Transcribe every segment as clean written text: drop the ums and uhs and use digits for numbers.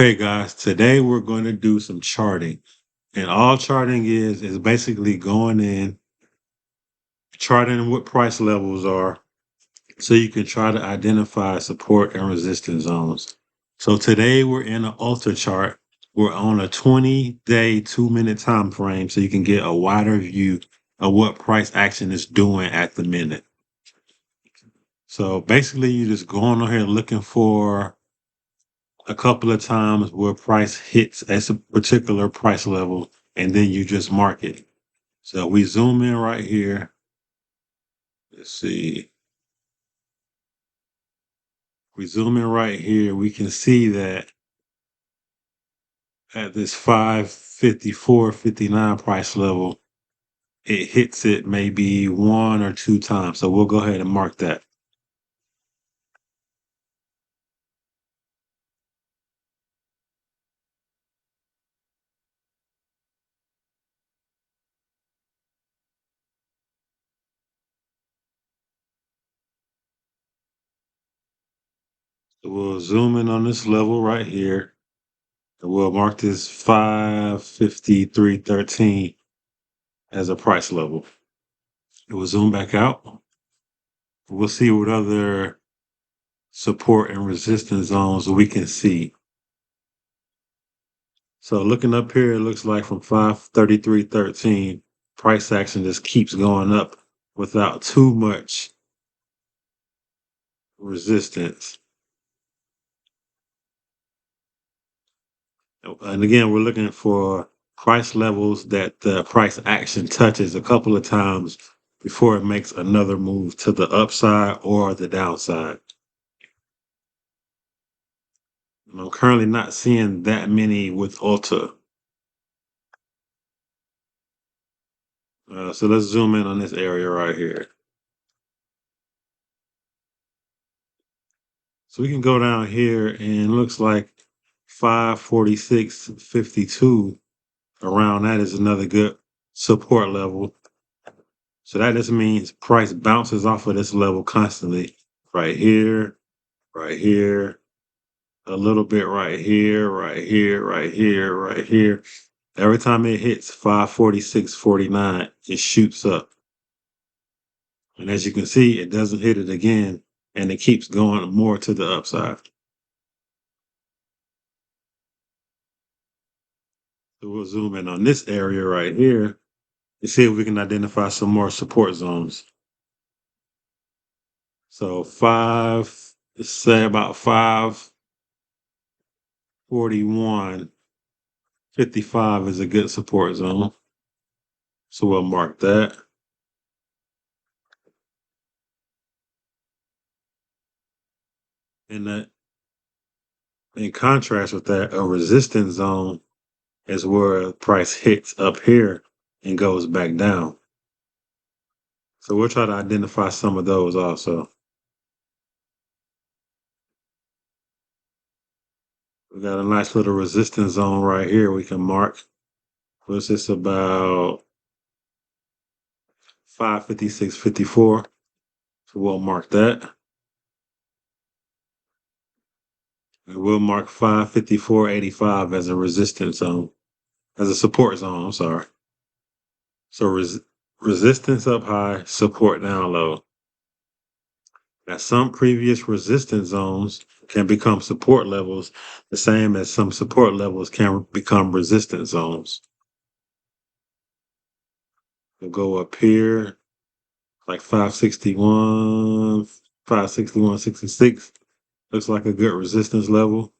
Hey guys, today we're going to do some charting. And all charting is basically going in, charting what price levels are so you can try to identify support and resistance zones. So today we're in an ULTA chart. We're on a 20-day, 2-minute time frame so you can get a wider view of what price action is doing at the minute. So basically you're just going on here looking for a couple of times where price hits at a particular price level, and then you just mark it. So we zoom in right here. Let's see. We zoom in right here. We can see that at this 554.59 price level, it hits it maybe one or two times. So we'll go ahead and mark that. So we'll zoom in on this level right here. And we'll mark this 553.13 as a price level. It will zoom back out. We'll see what other support and resistance zones we can see. So looking up here, it looks like from 533.13, price action just keeps going up without too much resistance. And again, we're looking for price levels that the price action touches a couple of times before it makes another move to the upside or the downside. And I'm currently not seeing that many with ULTA. So let's zoom in on this area right here. So we can go down here and it looks like 546.52 around that is another good support level. So that just means price bounces off of this level constantly. Right here, right here, a little bit right here, right here, right here, right here. Every time it hits 546.49, it shoots up. And as you can see, it doesn't hit it again, and it keeps going more to the upside. So we'll zoom in on this area right here and see if we can identify some more support zones. So let's say about 541.55 is a good support zone. So we'll mark that. And that in contrast with that, a resistance zone is where price hits up here and goes back down. So we'll try to identify some of those also. We got a nice little resistance zone right here we can mark. What's this about 556.54? So we'll mark that. And we'll mark 554.85 as a resistance zone, as a support zone. I'm sorry. So resistance up high, support down low. Now, some previous resistance zones can become support levels, the same as some support levels can become resistance zones. We'll go up here, like 561, 561.66. Looks like a good resistance level.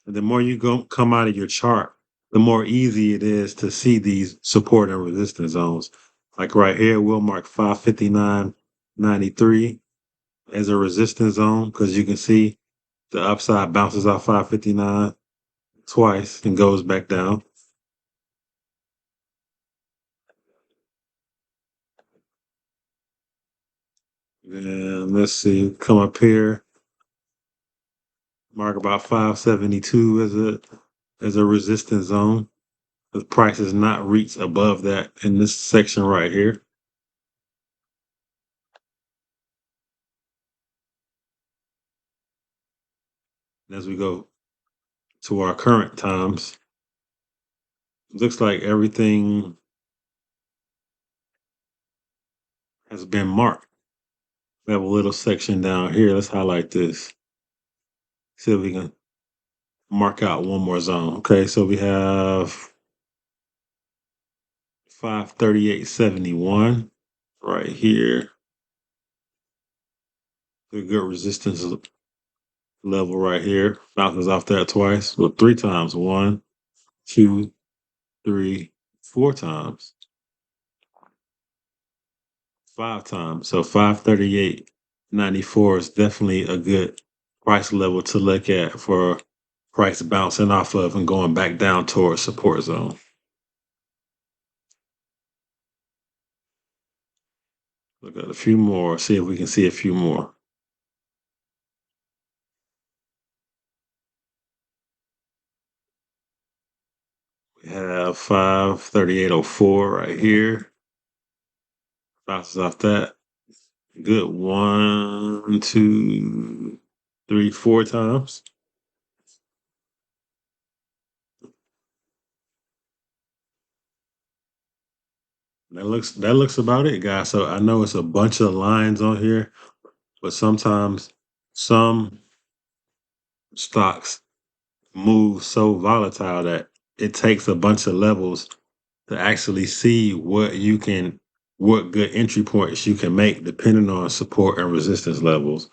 And the more you come out of your chart, the more easy it is to see these support and resistance zones. Like right here, we'll mark 559.93 as a resistance zone because you can see the upside bounces off 559 twice and goes back down. And let's see, come up here, mark about 572 as a resistance zone. The price is not reached above that in this section right here. As we go to our current times, looks like everything has been marked. We have a little section down here. Let's highlight this. See if we can mark out one more zone. Okay, so we have 538.71 right here. A good resistance level right here. Bounces off that twice. Well, three times. One, two, three, four times. Five times. So 538.94 is definitely a good price level to look at for price bouncing off of and going back down towards support zone. Look at a few more, see if we can see a few more. We have 538.04 right here. Bounces off that. Good one, two, three, four times. That looks about it, guys. So I know it's a bunch of lines on here, but sometimes some stocks move so volatile that it takes a bunch of levels to actually see what good entry points you can make depending on support and resistance levels.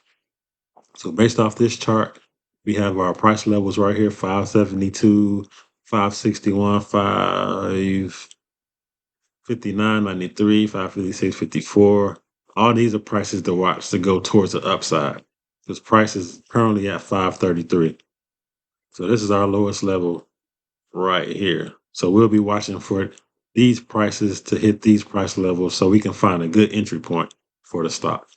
So based off this chart, we have our price levels right here: 572, 561, 559.93, 556.54. All these are prices to watch to go towards the upside. This price is currently at 533. So this is our lowest level right here. So we'll be watching for these prices to hit these price levels so we can find a good entry point for the stock.